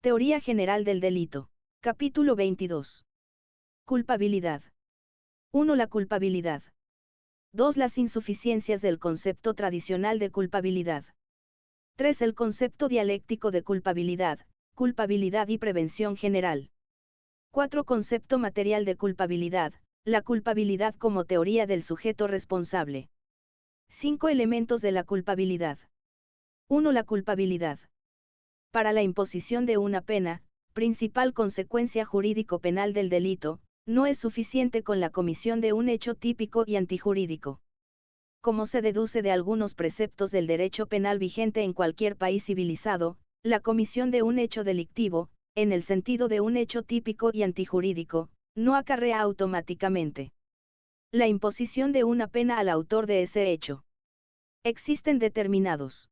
Teoría general del delito. Capítulo 22. Culpabilidad. 1. La culpabilidad. 2. Las insuficiencias del concepto tradicional de culpabilidad. 3. El concepto dialéctico de culpabilidad, culpabilidad y prevención general. 4. Concepto material de culpabilidad, la culpabilidad como teoría del sujeto responsable. 5. Elementos de la culpabilidad. 1. La culpabilidad. Para la imposición de una pena, principal consecuencia jurídico-penal del delito, no es suficiente con la comisión de un hecho típico y antijurídico. Como se deduce de algunos preceptos del derecho penal vigente en cualquier país civilizado, la comisión de un hecho delictivo, en el sentido de un hecho típico y antijurídico, no acarrea automáticamente la imposición de una pena al autor de ese hecho. Existen determinados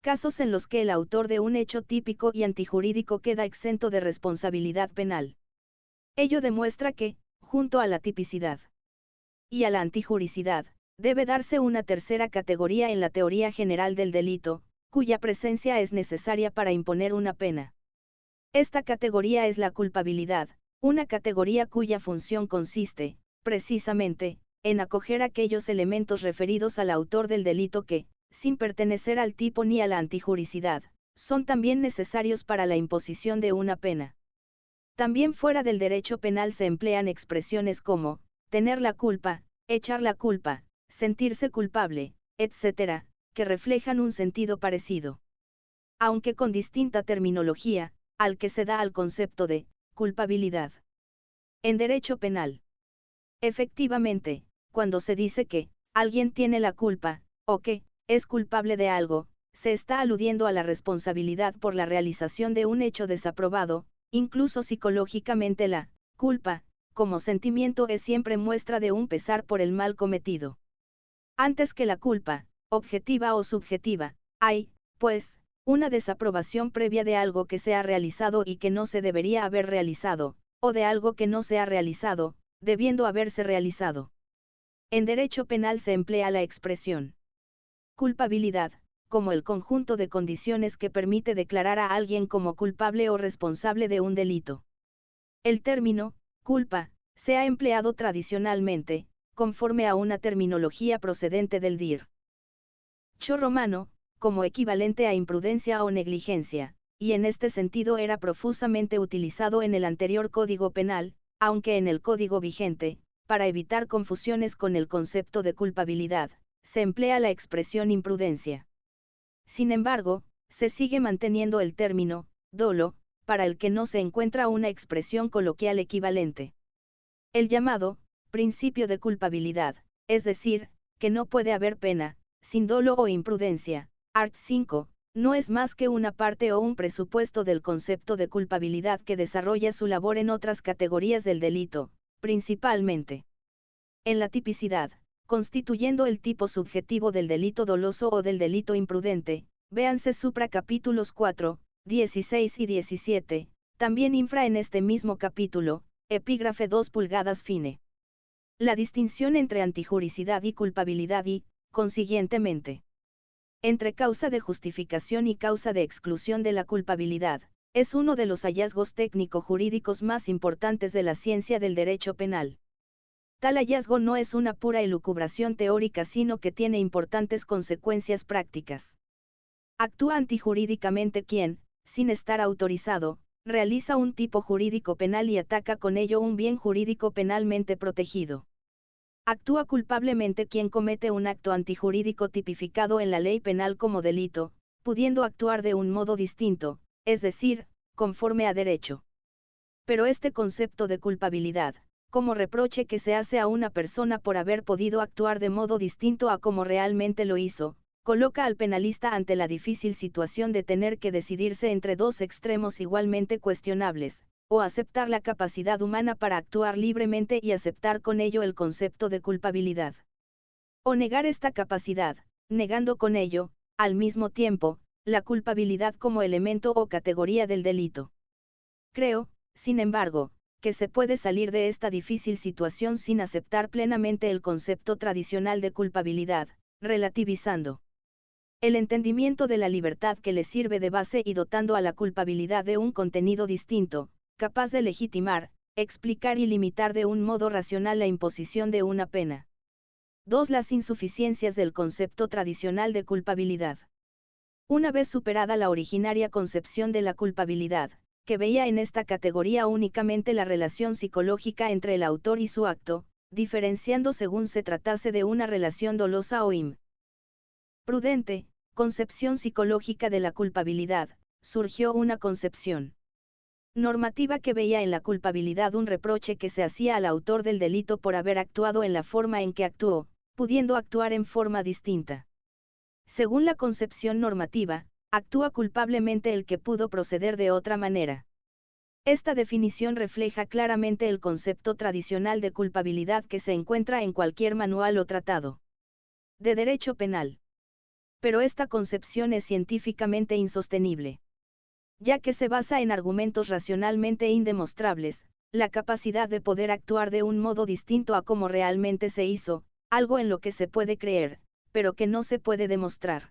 casos en los que el autor de un hecho típico y antijurídico queda exento de responsabilidad penal. Ello demuestra que, junto a la tipicidad y a la antijuricidad, debe darse una tercera categoría en la teoría general del delito, cuya presencia es necesaria para imponer una pena. Esta categoría es la culpabilidad, una categoría cuya función consiste, precisamente, en acoger aquellos elementos referidos al autor del delito que, sin pertenecer al tipo ni a la antijuricidad, son también necesarios para la imposición de una pena. También fuera del derecho penal se emplean expresiones como, tener la culpa, echar la culpa, sentirse culpable, etc., que reflejan un sentido parecido, aunque con distinta terminología, al que se da al concepto de culpabilidad. En derecho penal. Efectivamente, cuando se dice que alguien tiene la culpa, o que es culpable de algo, se está aludiendo a la responsabilidad por la realización de un hecho desaprobado. Incluso psicológicamente la culpa, como sentimiento, es siempre muestra de un pesar por el mal cometido. Antes que la culpa, objetiva o subjetiva, hay, pues, una desaprobación previa de algo que se ha realizado y que no se debería haber realizado, o de algo que no se ha realizado, debiendo haberse realizado. En derecho penal se emplea la expresión culpabilidad, como el conjunto de condiciones que permite declarar a alguien como culpable o responsable de un delito. El término culpa se ha empleado tradicionalmente, conforme a una terminología procedente del dir. Romano, como equivalente a imprudencia o negligencia, y en este sentido era profusamente utilizado en el anterior Código Penal, aunque en el Código vigente, para evitar confusiones con el concepto de culpabilidad, se emplea la expresión imprudencia. Sin embargo, se sigue manteniendo el término dolo, para el que no se encuentra una expresión coloquial equivalente. El llamado principio de culpabilidad, es decir, que no puede haber pena sin dolo o imprudencia, art. 5, no es más que una parte o un presupuesto del concepto de culpabilidad que desarrolla su labor en otras categorías del delito, principalmente en la tipicidad, constituyendo el tipo subjetivo del delito doloso o del delito imprudente, véanse supra capítulos 4, 16 y 17, también infra en este mismo capítulo, epígrafe 2 pulgadas fine. La distinción entre antijuricidad y culpabilidad y, consiguientemente, entre causa de justificación y causa de exclusión de la culpabilidad, es uno de los hallazgos técnico-jurídicos más importantes de la ciencia del derecho penal. Tal hallazgo no es una pura elucubración teórica, sino que tiene importantes consecuencias prácticas. Actúa antijurídicamente quien, sin estar autorizado, realiza un tipo jurídico penal y ataca con ello un bien jurídico penalmente protegido. Actúa culpablemente quien comete un acto antijurídico tipificado en la ley penal como delito, pudiendo actuar de un modo distinto, es decir, conforme a derecho. Pero este concepto de culpabilidad, como reproche que se hace a una persona por haber podido actuar de modo distinto a como realmente lo hizo, coloca al penalista ante la difícil situación de tener que decidirse entre dos extremos igualmente cuestionables, o aceptar la capacidad humana para actuar libremente y aceptar con ello el concepto de culpabilidad. O negar esta capacidad, negando con ello, al mismo tiempo, la culpabilidad como elemento o categoría del delito. Creo, sin embargo, que se puede salir de esta difícil situación sin aceptar plenamente el concepto tradicional de culpabilidad, relativizando El entendimiento de la libertad que le sirve de base y dotando a la culpabilidad de un contenido distinto, capaz de legitimar, explicar y limitar de un modo racional la imposición de una pena. 2. Las insuficiencias del concepto tradicional de culpabilidad. Una vez superada la originaria concepción de la culpabilidad, que veía en esta categoría únicamente la relación psicológica entre el autor y su acto, diferenciando según se tratase de una relación dolosa o imprudente, concepción psicológica de la culpabilidad, surgió una concepción normativa que veía en la culpabilidad un reproche que se hacía al autor del delito por haber actuado en la forma en que actuó, pudiendo actuar en forma distinta. Según la concepción normativa, actúa culpablemente el que pudo proceder de otra manera. Esta definición refleja claramente el concepto tradicional de culpabilidad que se encuentra en cualquier manual o tratado de derecho penal. Pero esta concepción es científicamente insostenible, ya que se basa en argumentos racionalmente indemostrables, la capacidad de poder actuar de un modo distinto a como realmente se hizo, algo en lo que se puede creer, pero que no se puede demostrar.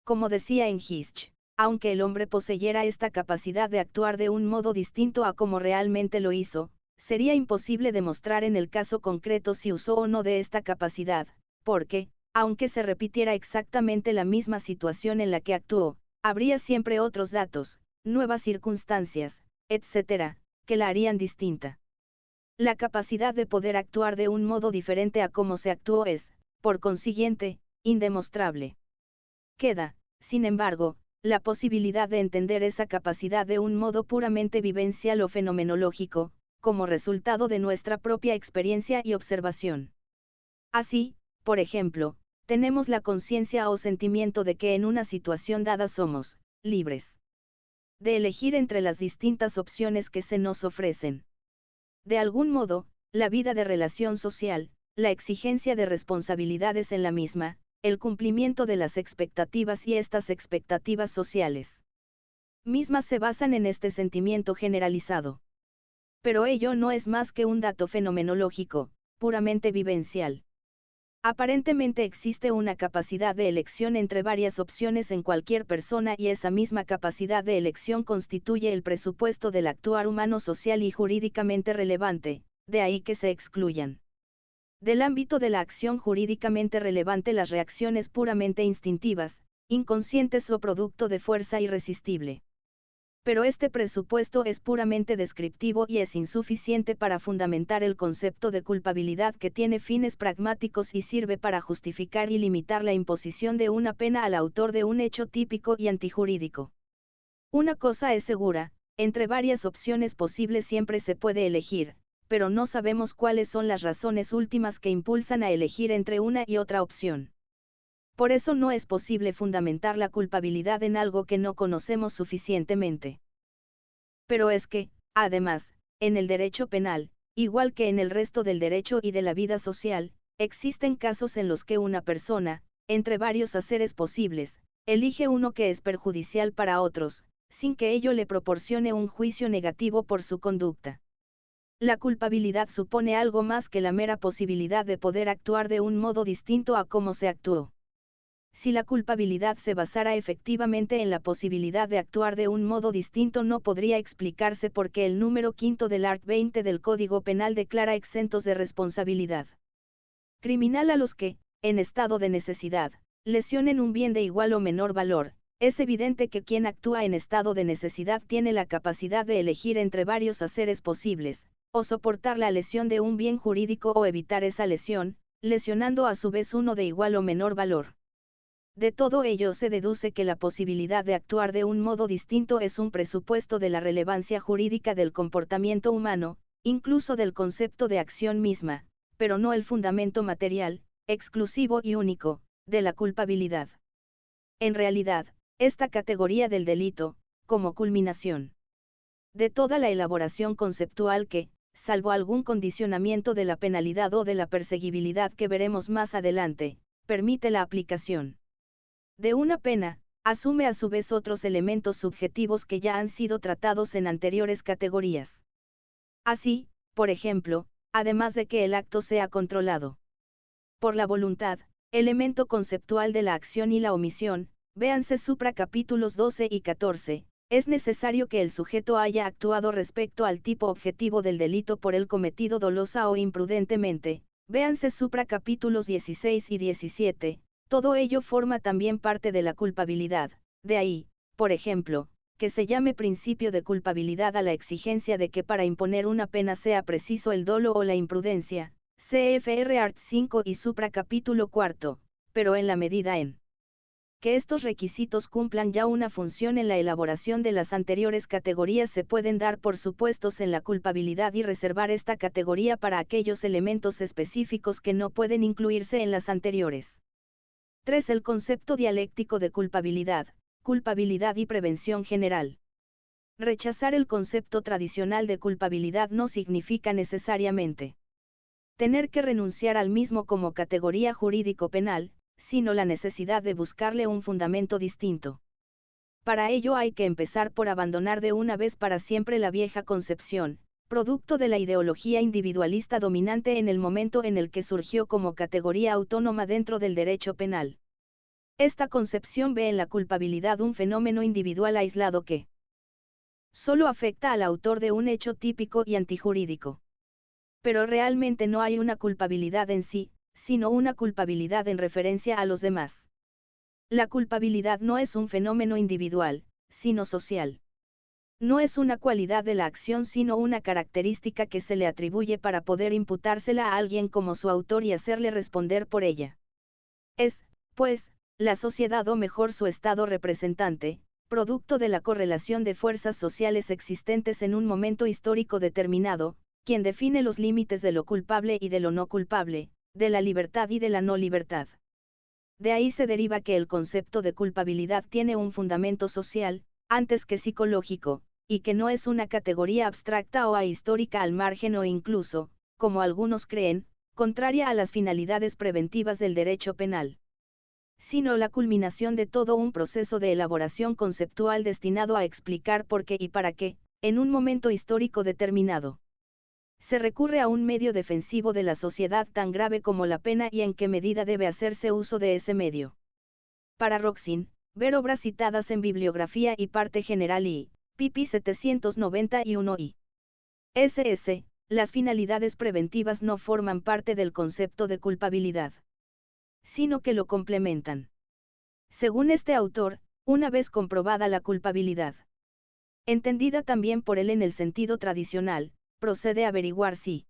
Como decía en Hitch, aunque el hombre poseyera esta capacidad de actuar de un modo distinto a como realmente lo hizo, sería imposible demostrar en el caso concreto si usó o no de esta capacidad, porque, aunque se repitiera exactamente la misma situación en la que actuó, habría siempre otros datos, nuevas circunstancias, etc., que la harían distinta. La capacidad de poder actuar de un modo diferente a como se actuó es, por consiguiente, indemostrable. Queda, sin embargo, la posibilidad de entender esa capacidad de un modo puramente vivencial o fenomenológico, como resultado de nuestra propia experiencia y observación. Así, por ejemplo, tenemos la conciencia o sentimiento de que en una situación dada somos libres de elegir entre las distintas opciones que se nos ofrecen. De algún modo, la vida de relación social, la exigencia de responsabilidades en la misma, el cumplimiento de las expectativas y estas expectativas sociales mismas se basan en este sentimiento generalizado. Pero ello no es más que un dato fenomenológico, puramente vivencial. Aparentemente existe una capacidad de elección entre varias opciones en cualquier persona y esa misma capacidad de elección constituye el presupuesto del actuar humano social y jurídicamente relevante, de ahí que se excluyan del ámbito de la acción jurídicamente relevante las reacciones puramente instintivas, inconscientes o producto de fuerza irresistible. Pero este presupuesto es puramente descriptivo y es insuficiente para fundamentar el concepto de culpabilidad que tiene fines pragmáticos y sirve para justificar y limitar la imposición de una pena al autor de un hecho típico y antijurídico. Una cosa es segura, entre varias opciones posibles siempre se puede elegir, pero no sabemos cuáles son las razones últimas que impulsan a elegir entre una y otra opción. Por eso no es posible fundamentar la culpabilidad en algo que no conocemos suficientemente. Pero es que, además, en el derecho penal, igual que en el resto del derecho y de la vida social, existen casos en los que una persona, entre varios haceres posibles, elige uno que es perjudicial para otros, sin que ello le proporcione un juicio negativo por su conducta. La culpabilidad supone algo más que la mera posibilidad de poder actuar de un modo distinto a cómo se actuó. Si la culpabilidad se basara efectivamente en la posibilidad de actuar de un modo distinto no podría explicarse por qué el número 5 del art. 20 del Código Penal declara exentos de responsabilidad criminal a los que, en estado de necesidad, lesionen un bien de igual o menor valor. Es evidente que quien actúa en estado de necesidad tiene la capacidad de elegir entre varios haceres posibles, o soportar la lesión de un bien jurídico o evitar esa lesión, lesionando a su vez uno de igual o menor valor. De todo ello se deduce que la posibilidad de actuar de un modo distinto es un presupuesto de la relevancia jurídica del comportamiento humano, incluso del concepto de acción misma, pero no el fundamento material, exclusivo y único, de la culpabilidad. En realidad, esta categoría del delito, como culminación de toda la elaboración conceptual que, salvo algún condicionamiento de la penalidad o de la perseguibilidad que veremos más adelante, permite la aplicación de una pena, asume a su vez otros elementos subjetivos que ya han sido tratados en anteriores categorías. Así, por ejemplo, además de que el acto sea controlado por la voluntad, Elemento conceptual de la acción y la omisión, véanse supra capítulos 12 y 14, es necesario que el sujeto haya actuado respecto al tipo objetivo del delito por el cometido dolosa o imprudentemente, véanse supra capítulos 16 y 17, todo ello forma también parte de la culpabilidad, de ahí, por ejemplo, que se llame principio de culpabilidad a la exigencia de que para imponer una pena sea preciso el dolo o la imprudencia, CFR Art 5 y supra capítulo 4, pero en la medida en que estos requisitos cumplan ya una función en la elaboración de las anteriores categorías se pueden dar por supuestos en la culpabilidad y reservar esta categoría para aquellos elementos específicos que no pueden incluirse en las anteriores. 3. El concepto dialéctico de culpabilidad y prevención general. Rechazar el concepto tradicional de culpabilidad no significa necesariamente tener que renunciar al mismo como categoría jurídico-penal, sino la necesidad de buscarle un fundamento distinto. Para ello hay que empezar por abandonar de una vez para siempre la vieja concepción, producto de la ideología individualista dominante en el momento en el que surgió como categoría autónoma dentro del derecho penal. Esta concepción ve en la culpabilidad un fenómeno individual aislado que solo afecta al autor de un hecho típico y antijurídico. Pero realmente no hay una culpabilidad en sí, sino una culpabilidad en referencia a los demás. La culpabilidad no es un fenómeno individual, sino social. No es una cualidad de la acción sino una característica que se le atribuye para poder imputársela a alguien como su autor y hacerle responder por ella. Es, pues, la sociedad o mejor su estado representante, producto de la correlación de fuerzas sociales existentes en un momento histórico determinado, quien define los límites de lo culpable y de lo no culpable, de la libertad y de la no libertad. De ahí se deriva que el concepto de culpabilidad tiene un fundamento social, antes que psicológico, y que no es una categoría abstracta o ahistórica al margen o incluso, como algunos creen, contraria a las finalidades preventivas del derecho penal, sino la culminación de todo un proceso de elaboración conceptual destinado a explicar por qué y para qué, en un momento histórico determinado, se recurre a un medio defensivo de la sociedad tan grave como la pena y en qué medida debe hacerse uso de ese medio. Para Roxin, ver obras citadas en Bibliografía y Parte General y, pp. 791 y ss. Las finalidades preventivas no forman parte del concepto de culpabilidad, sino que lo complementan. Según este autor, una vez comprobada la culpabilidad, entendida también por él en el sentido tradicional, procede a averiguar si,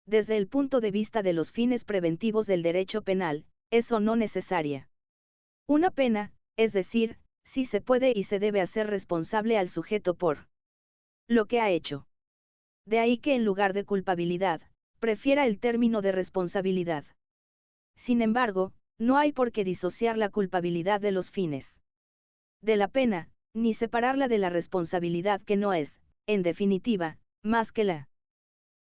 desde el punto de vista de los fines preventivos del derecho penal, es o no necesaria una pena, es decir, si se puede y se debe hacer responsable al sujeto por lo que ha hecho. De ahí que en lugar de culpabilidad, prefiera el término de responsabilidad. Sin embargo, no hay por qué disociar la culpabilidad de los fines de la pena, ni separarla de la responsabilidad que no es, en definitiva, más que la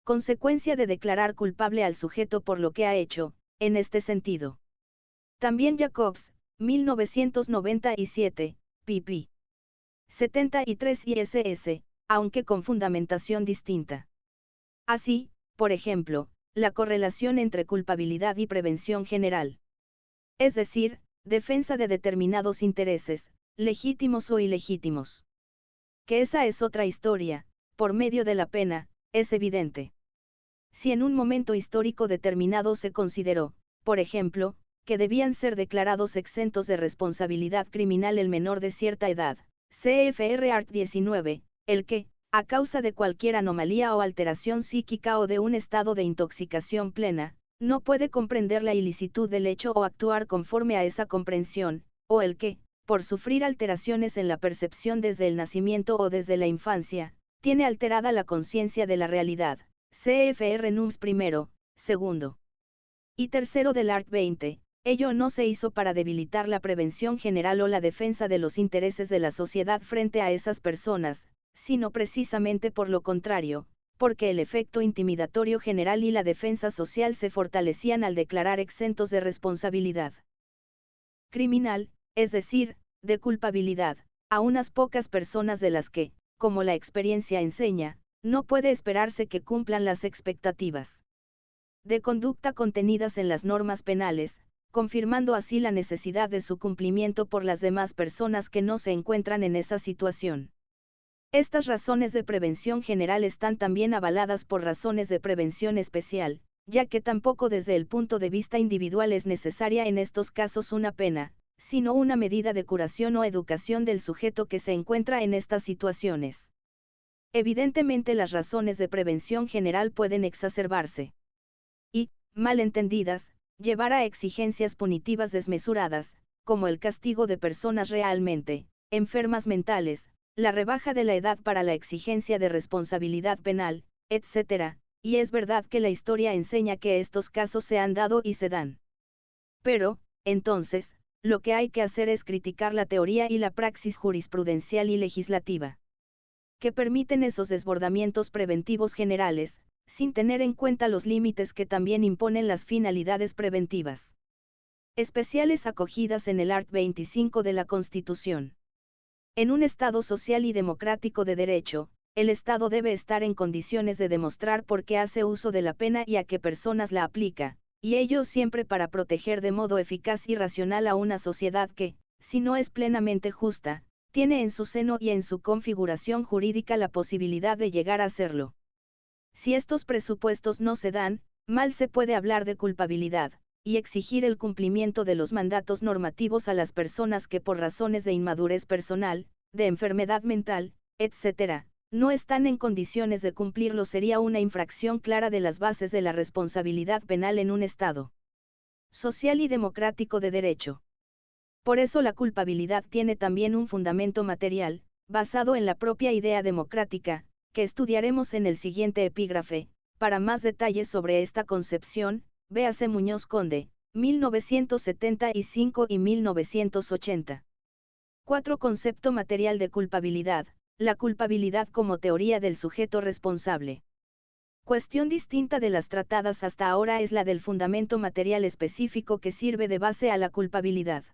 consecuencia de declarar culpable al sujeto por lo que ha hecho, en este sentido. También Jacobs, 1997, pp. 73 y ss, aunque con fundamentación distinta. Así, por ejemplo, la correlación entre culpabilidad y prevención general. Es decir, defensa de determinados intereses, legítimos o ilegítimos. Que esa es otra historia, por medio de la pena, es evidente. Si en un momento histórico determinado se consideró, por ejemplo, que debían ser declarados exentos de responsabilidad criminal el menor de cierta edad, CFR Art 19, el que, a causa de cualquier anomalía o alteración psíquica o de un estado de intoxicación plena, no puede comprender la ilicitud del hecho o actuar conforme a esa comprensión, o el que, por sufrir alteraciones en la percepción desde el nacimiento o desde la infancia, tiene alterada la conciencia de la realidad, CFR NUMS primero, segundo y tercero del Art 20, ello no se hizo para debilitar la prevención general o la defensa de los intereses de la sociedad frente a esas personas, sino precisamente por lo contrario, porque el efecto intimidatorio general y la defensa social se fortalecían al declarar exentos de responsabilidad criminal, es decir, de culpabilidad, a unas pocas personas de las que, como la experiencia enseña, no puede esperarse que cumplan las expectativas de conducta contenidas en las normas penales, confirmando así la necesidad de su cumplimiento por las demás personas que no se encuentran en esa situación. Estas razones de prevención general están también avaladas por razones de prevención especial, ya que tampoco desde el punto de vista individual es necesaria en estos casos una pena, sino una medida de curación o educación del sujeto que se encuentra en estas situaciones. Evidentemente las razones de prevención general pueden exacerbarse y, mal entendidas, llevar a exigencias punitivas desmesuradas, como el castigo de personas realmente enfermas mentales, la rebaja de la edad para la exigencia de responsabilidad penal, etc., y es verdad que la historia enseña que estos casos se han dado y se dan. Pero, entonces, lo que hay que hacer es criticar la teoría y la praxis jurisprudencial y legislativa, que permiten esos desbordamientos preventivos generales, sin tener en cuenta los límites que también imponen las finalidades preventivas especiales acogidas en el art. 25 de la Constitución. En un Estado social y democrático de derecho, el Estado debe estar en condiciones de demostrar por qué hace uso de la pena y a qué personas la aplica, y ello siempre para proteger de modo eficaz y racional a una sociedad que, si no es plenamente justa, tiene en su seno y en su configuración jurídica la posibilidad de llegar a serlo. Si estos presupuestos no se dan, mal se puede hablar de culpabilidad, y exigir el cumplimiento de los mandatos normativos a las personas que por razones de inmadurez personal, de enfermedad mental, etc., no están en condiciones de cumplirlo sería una infracción clara de las bases de la responsabilidad penal en un Estado social y democrático de derecho. Por eso la culpabilidad tiene también un fundamento material, basado en la propia idea democrática, que estudiaremos en el siguiente epígrafe. Para más detalles sobre esta concepción, véase Muñoz Conde, 1975 y 1980. 4. Concepto material de culpabilidad, la culpabilidad como teoría del sujeto responsable. Cuestión distinta de las tratadas hasta ahora es la del fundamento material específico que sirve de base a la culpabilidad.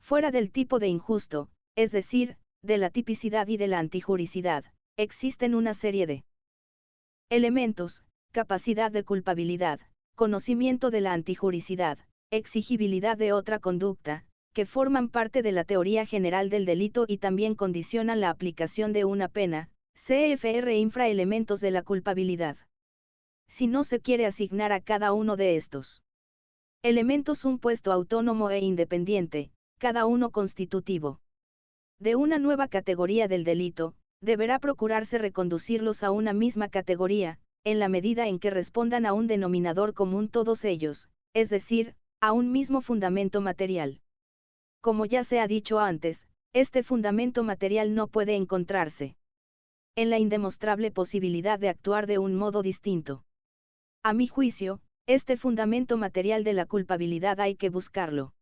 Fuera del tipo de injusto, es decir, de la tipicidad y de la antijuricidad, existen una serie de elementos: capacidad de culpabilidad, conocimiento de la antijuricidad, exigibilidad de otra conducta, que forman parte de la teoría general del delito y también condicionan la aplicación de una pena, cfr infraelementos de la culpabilidad. Si no se quiere asignar a cada uno de estos elementos un puesto autónomo e independiente, cada uno constitutivo de una nueva categoría del delito, deberá procurarse reconducirlos a una misma categoría, en la medida en que respondan a un denominador común todos ellos, es decir, a un mismo fundamento material. Como ya se ha dicho antes, este fundamento material no puede encontrarse en la indemostrable posibilidad de actuar de un modo distinto. A mi juicio, este fundamento material de la culpabilidad hay que buscarlo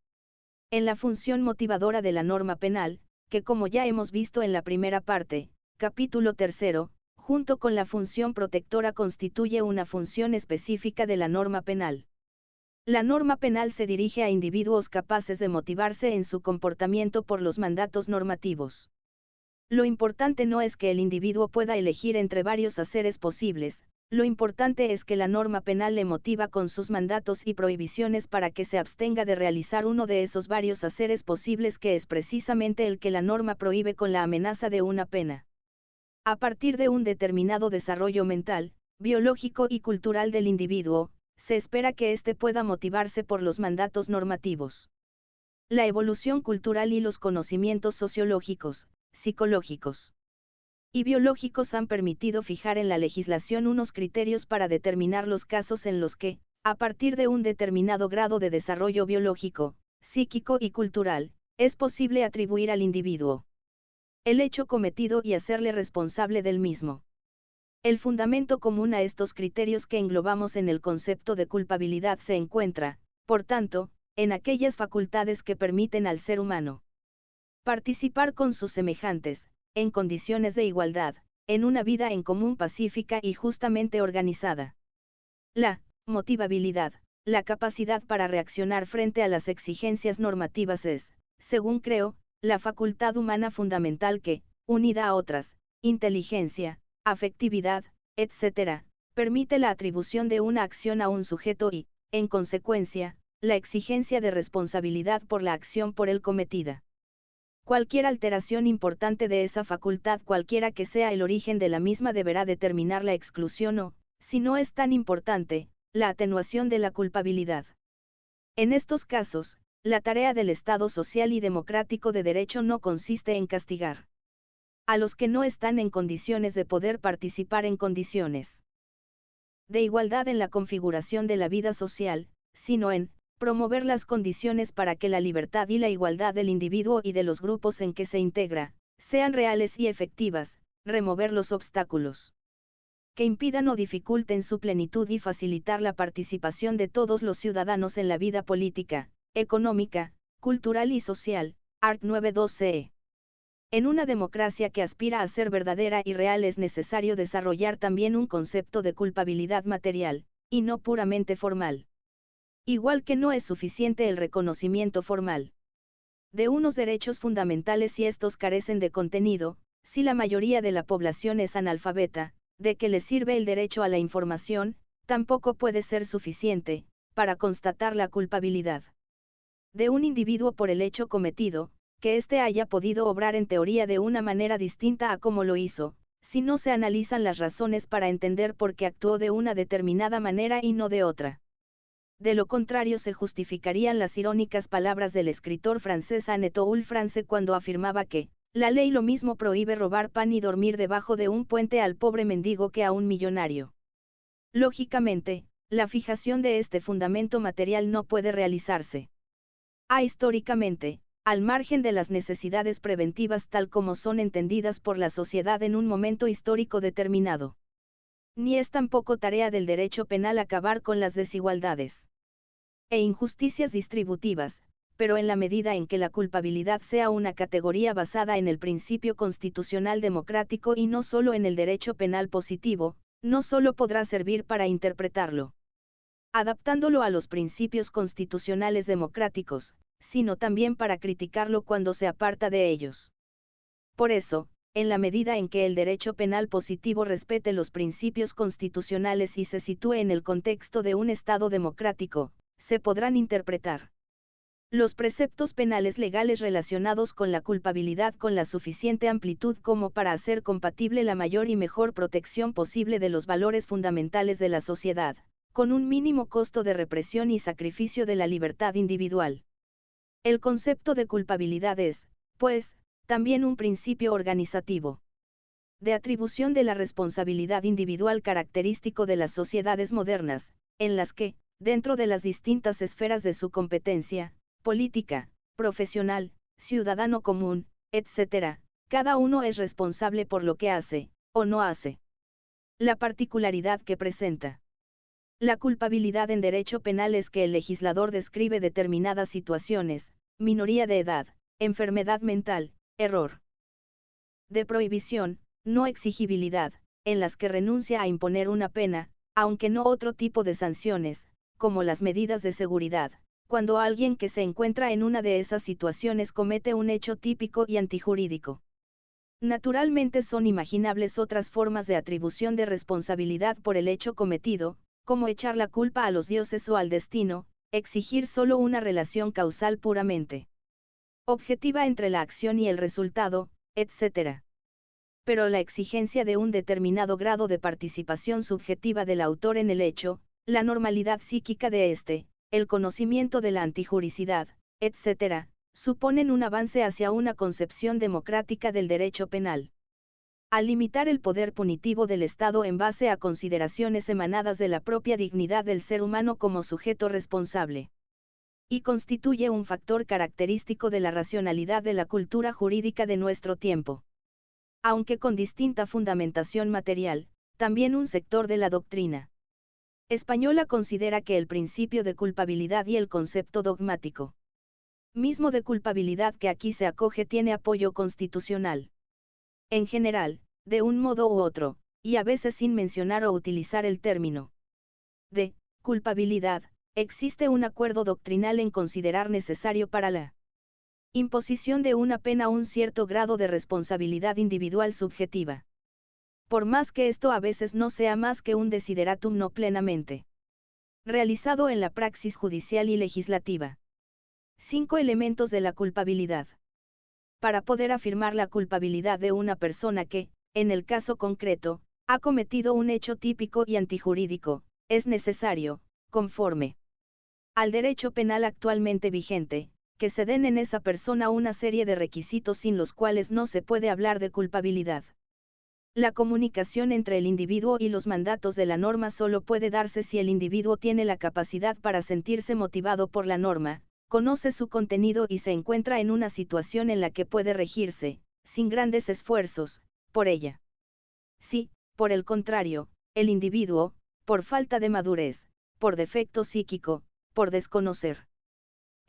en la función motivadora de la norma penal, que como ya hemos visto en la primera parte, capítulo 3, junto con la función protectora constituye una función específica de la norma penal. La norma penal se dirige a individuos capaces de motivarse en su comportamiento por los mandatos normativos. Lo importante no es que el individuo pueda elegir entre varios haceres posibles, lo importante es que la norma penal le motiva con sus mandatos y prohibiciones para que se abstenga de realizar uno de esos varios haceres posibles que es precisamente el que la norma prohíbe con la amenaza de una pena. A partir de un determinado desarrollo mental, biológico y cultural del individuo, se espera que éste pueda motivarse por los mandatos normativos. La evolución cultural y los conocimientos sociológicos, psicológicos y biológicos han permitido fijar en la legislación unos criterios para determinar los casos en los que, a partir de un determinado grado de desarrollo biológico, psíquico y cultural, es posible atribuir al individuo el hecho cometido y hacerle responsable del mismo. El fundamento común a estos criterios que englobamos en el concepto de culpabilidad se encuentra, por tanto, en aquellas facultades que permiten al ser humano participar con sus semejantes, en condiciones de igualdad, en una vida en común pacífica y justamente organizada. La motivabilidad, la capacidad para reaccionar frente a las exigencias normativas es, según creo, la facultad humana fundamental que, unida a otras, inteligencia, afectividad, etc., permite la atribución de una acción a un sujeto y, en consecuencia, la exigencia de responsabilidad por la acción por él cometida. Cualquier alteración importante de esa facultad, cualquiera que sea el origen de la misma, deberá determinar la exclusión o, si no es tan importante, la atenuación de la culpabilidad. En estos casos, la tarea del Estado social y democrático de derecho no consiste en castigar a los que no están en condiciones de poder participar en condiciones de igualdad en la configuración de la vida social, sino en promover las condiciones para que la libertad y la igualdad del individuo y de los grupos en que se integra sean reales y efectivas, remover los obstáculos que impidan o dificulten su plenitud y facilitar la participación de todos los ciudadanos en la vida política, económica, cultural y social. Art. 9.2 En una democracia que aspira a ser verdadera y real es necesario desarrollar también un concepto de culpabilidad material, y no puramente formal. Igual que no es suficiente el reconocimiento formal de unos derechos fundamentales si estos carecen de contenido, si la mayoría de la población es analfabeta, ¿de qué le sirve el derecho a la información? Tampoco puede ser suficiente para constatar la culpabilidad de un individuo por el hecho cometido, que éste haya podido obrar en teoría de una manera distinta a como lo hizo, si no se analizan las razones para entender por qué actuó de una determinada manera y no de otra. De lo contrario se justificarían las irónicas palabras del escritor francés Anatole France cuando afirmaba que, la ley lo mismo prohíbe robar pan y dormir debajo de un puente al pobre mendigo que a un millonario. Lógicamente, la fijación de este fundamento material no puede realizarse históricamente, al margen de las necesidades preventivas tal como son entendidas por la sociedad en un momento histórico determinado. Ni es tampoco tarea del derecho penal acabar con las desigualdades e injusticias distributivas, pero en la medida en que la culpabilidad sea una categoría basada en el principio constitucional democrático y no solo en el derecho penal positivo, no solo podrá servir para interpretarlo, adaptándolo a los principios constitucionales democráticos, sino también para criticarlo cuando se aparta de ellos. Por eso, en la medida en que el derecho penal positivo respete los principios constitucionales y se sitúe en el contexto de un Estado democrático, se podrán interpretar los preceptos penales legales relacionados con la culpabilidad con la suficiente amplitud como para hacer compatible la mayor y mejor protección posible de los valores fundamentales de la sociedad, con un mínimo costo de represión y sacrificio de la libertad individual. El concepto de culpabilidad es, pues, también un principio organizativo de atribución de la responsabilidad individual característico de las sociedades modernas, en las que, dentro de las distintas esferas de su competencia, política, profesional, ciudadano común, etc., cada uno es responsable por lo que hace, o no hace. La particularidad que presenta la culpabilidad en derecho penal es que el legislador describe determinadas situaciones, minoría de edad, enfermedad mental, error de prohibición, no exigibilidad, en las que renuncia a imponer una pena, aunque no otro tipo de sanciones, como las medidas de seguridad, cuando alguien que se encuentra en una de esas situaciones comete un hecho típico y antijurídico. Naturalmente son imaginables otras formas de atribución de responsabilidad por el hecho cometido, como echar la culpa a los dioses o al destino, exigir solo una relación causal puramente objetiva entre la acción y el resultado, etc. Pero la exigencia de un determinado grado de participación subjetiva del autor en el hecho, la normalidad psíquica de éste, el conocimiento de la antijuricidad, etc., suponen un avance hacia una concepción democrática del derecho penal. Al limitar el poder punitivo del Estado en base a consideraciones emanadas de la propia dignidad del ser humano como sujeto responsable, y constituye un factor característico de la racionalidad de la cultura jurídica de nuestro tiempo. Aunque con distinta fundamentación material, también un sector de la doctrina española considera que el principio de culpabilidad y el concepto dogmático mismo de culpabilidad que aquí se acoge tiene apoyo constitucional. En general, de un modo u otro, y a veces sin mencionar o utilizar el término de culpabilidad, existe un acuerdo doctrinal en considerar necesario para la imposición de una pena un cierto grado de responsabilidad individual subjetiva. Por más que esto a veces no sea más que un desideratum no plenamente realizado en la praxis judicial y legislativa. 5 elementos de la culpabilidad. Para poder afirmar la culpabilidad de una persona que, en el caso concreto, ha cometido un hecho típico y antijurídico, es necesario, conforme al derecho penal actualmente vigente, que se den en esa persona una serie de requisitos sin los cuales no se puede hablar de culpabilidad. La comunicación entre el individuo y los mandatos de la norma solo puede darse si el individuo tiene la capacidad para sentirse motivado por la norma, conoce su contenido y se encuentra en una situación en la que puede regirse, sin grandes esfuerzos, por ella. Si, por el contrario, el individuo, por falta de madurez, por defecto psíquico, por desconocer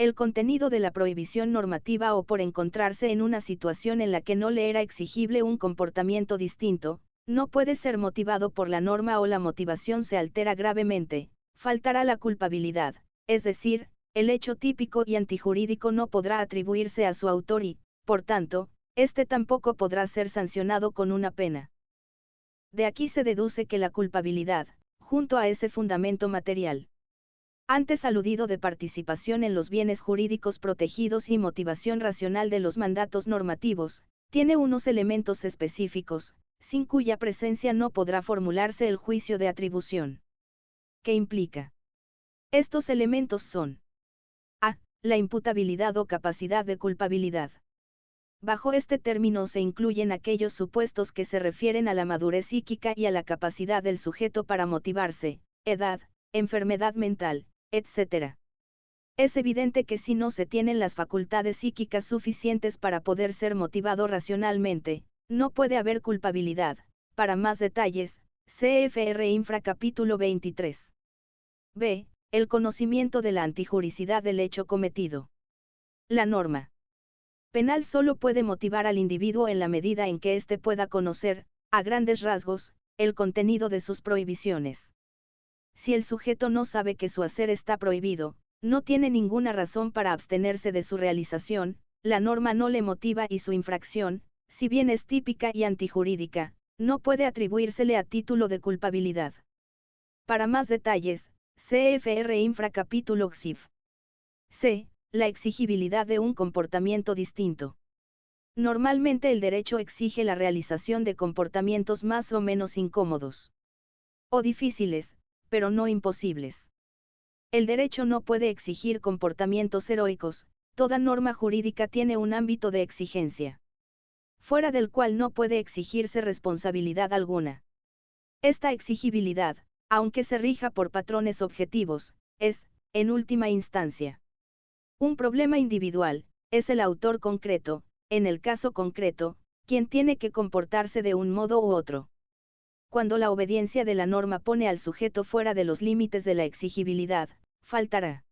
el contenido de la prohibición normativa o por encontrarse en una situación en la que no le era exigible un comportamiento distinto, no puede ser motivado por la norma o la motivación se altera gravemente, faltará la culpabilidad, es decir, el hecho típico y antijurídico no podrá atribuirse a su autor y, por tanto, este tampoco podrá ser sancionado con una pena. De aquí se deduce que la culpabilidad, junto a ese fundamento material antes aludido de participación en los bienes jurídicos protegidos y motivación racional de los mandatos normativos, tiene unos elementos específicos, sin cuya presencia no podrá formularse el juicio de atribución. ¿Qué implica? Estos elementos son: a. La imputabilidad o capacidad de culpabilidad. Bajo este término se incluyen aquellos supuestos que se refieren a la madurez psíquica y a la capacidad del sujeto para motivarse, edad, enfermedad mental, etc. Es evidente que si no se tienen las facultades psíquicas suficientes para poder ser motivado racionalmente, no puede haber culpabilidad. Para más detalles, CFR Infra capítulo 23. B. El conocimiento de la antijuricidad del hecho cometido. La norma penal solo puede motivar al individuo en la medida en que éste pueda conocer, a grandes rasgos, el contenido de sus prohibiciones. Si el sujeto no sabe que su hacer está prohibido, no tiene ninguna razón para abstenerse de su realización, la norma no le motiva y su infracción, si bien es típica y antijurídica, no puede atribuírsele a título de culpabilidad. Para más detalles, CFR Infra capítulo XIF. C. La exigibilidad de un comportamiento distinto. Normalmente el derecho exige la realización de comportamientos más o menos incómodos o difíciles, pero no imposibles. El derecho no puede exigir comportamientos heroicos, toda norma jurídica tiene un ámbito de exigencia, fuera del cual no puede exigirse responsabilidad alguna. Esta exigibilidad, aunque se rija por patrones objetivos, es, en última instancia, un problema individual, es el autor concreto, en el caso concreto, quien tiene que comportarse de un modo u otro. Cuando la obediencia de la norma pone al sujeto fuera de los límites de la exigibilidad, faltará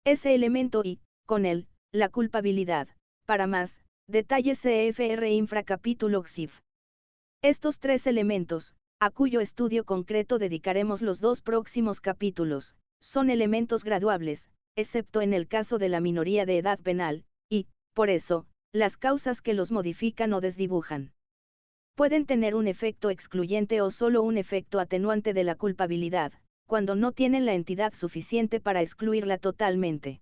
ese elemento y, con él, la culpabilidad. Para más detalles CFR Infra capítulo XIF. Estos 3 elementos, a cuyo estudio concreto dedicaremos los 2 próximos capítulos, son elementos graduables, excepto en el caso de la minoría de edad penal, y, por eso, las causas que los modifican o desdibujan pueden tener un efecto excluyente o solo un efecto atenuante de la culpabilidad, cuando no tienen la entidad suficiente para excluirla totalmente.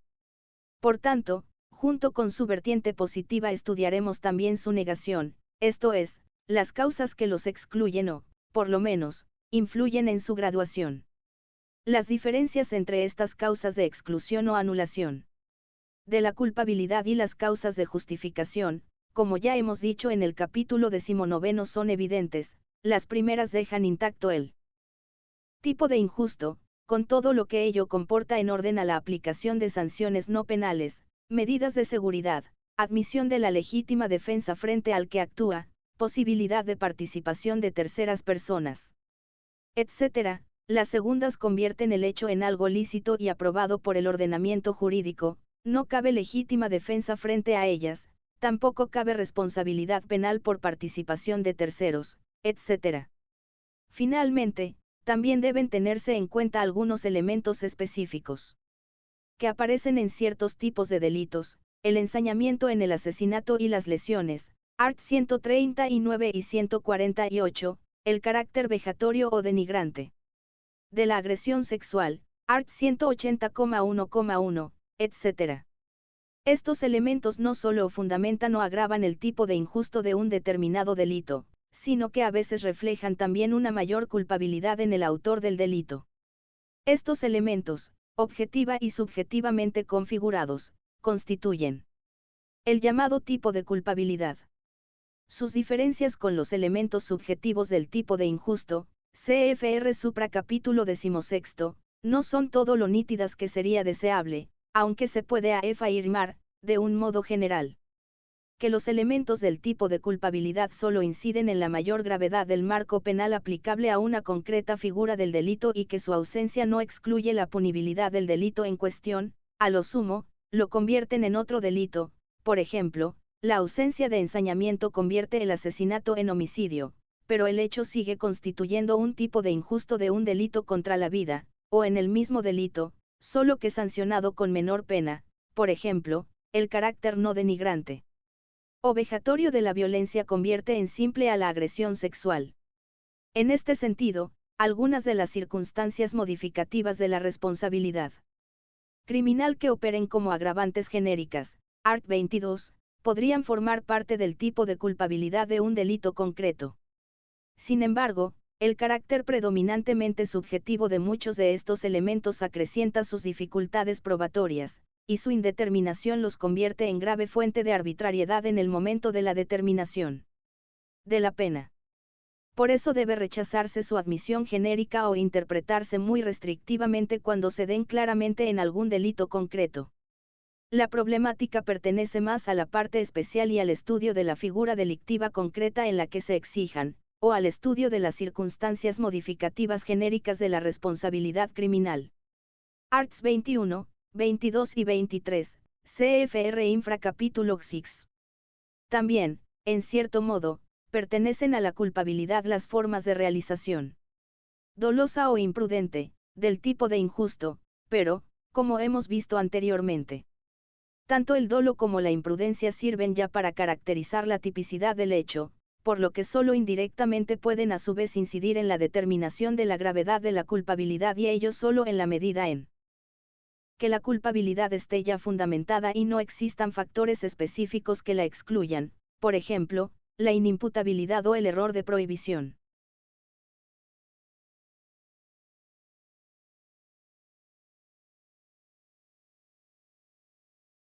Por tanto, junto con su vertiente positiva estudiaremos también su negación, esto es, las causas que los excluyen o, por lo menos, influyen en su graduación. Las diferencias entre estas causas de exclusión o anulación de la culpabilidad y las causas de justificación, como ya hemos dicho en el capítulo 19, son evidentes. Las primeras dejan intacto el tipo de injusto, con todo lo que ello comporta en orden a la aplicación de sanciones no penales, medidas de seguridad, admisión de la legítima defensa frente al que actúa, posibilidad de participación de terceras personas, etc. Las segundas convierten el hecho en algo lícito y aprobado por el ordenamiento jurídico, no cabe legítima defensa frente a ellas, tampoco cabe responsabilidad penal por participación de terceros, etc. Finalmente, también deben tenerse en cuenta algunos elementos específicos que aparecen en ciertos tipos de delitos, el ensañamiento en el asesinato y las lesiones, art. 139 y 148, el carácter vejatorio o denigrante de la agresión sexual, Art 180,1,1, etc. Estos elementos no solo fundamentan o agravan el tipo de injusto de un determinado delito, sino que a veces reflejan también una mayor culpabilidad en el autor del delito. Estos elementos, objetiva y subjetivamente configurados, constituyen el llamado tipo de culpabilidad. Sus diferencias con los elementos subjetivos del tipo de injusto, CFR supra capítulo 16, no son todo lo nítidas que sería deseable, aunque se puede afirmar, de un modo general, que los elementos del tipo de culpabilidad solo inciden en la mayor gravedad del marco penal aplicable a una concreta figura del delito y que su ausencia no excluye la punibilidad del delito en cuestión, a lo sumo, lo convierten en otro delito. Por ejemplo, la ausencia de ensañamiento convierte el asesinato en homicidio, pero el hecho sigue constituyendo un tipo de injusto de un delito contra la vida, o en el mismo delito, solo que sancionado con menor pena, por ejemplo, el carácter no denigrante o vejatorio de la violencia convierte en simple a la agresión sexual. En este sentido, algunas de las circunstancias modificativas de la responsabilidad criminal que operen como agravantes genéricas, art. 22, podrían formar parte del tipo de culpabilidad de un delito concreto. Sin embargo, el carácter predominantemente subjetivo de muchos de estos elementos acrecienta sus dificultades probatorias, y su indeterminación los convierte en grave fuente de arbitrariedad en el momento de la determinación de la pena. Por eso debe rechazarse su admisión genérica o interpretarse muy restrictivamente cuando se den claramente en algún delito concreto. La problemática pertenece más a la parte especial y al estudio de la figura delictiva concreta en la que se exijan, o al estudio de las circunstancias modificativas genéricas de la responsabilidad criminal. Arts 21, 22 y 23, CFR Infra capítulo 6. También, en cierto modo, pertenecen a la culpabilidad las formas de realización dolosa o imprudente, del tipo de injusto, pero, como hemos visto anteriormente, tanto el dolo como la imprudencia sirven ya para caracterizar la tipicidad del hecho, por lo que solo indirectamente pueden a su vez incidir en la determinación de la gravedad de la culpabilidad y ello solo en la medida en que la culpabilidad esté ya fundamentada y no existan factores específicos que la excluyan, por ejemplo, la inimputabilidad o el error de prohibición.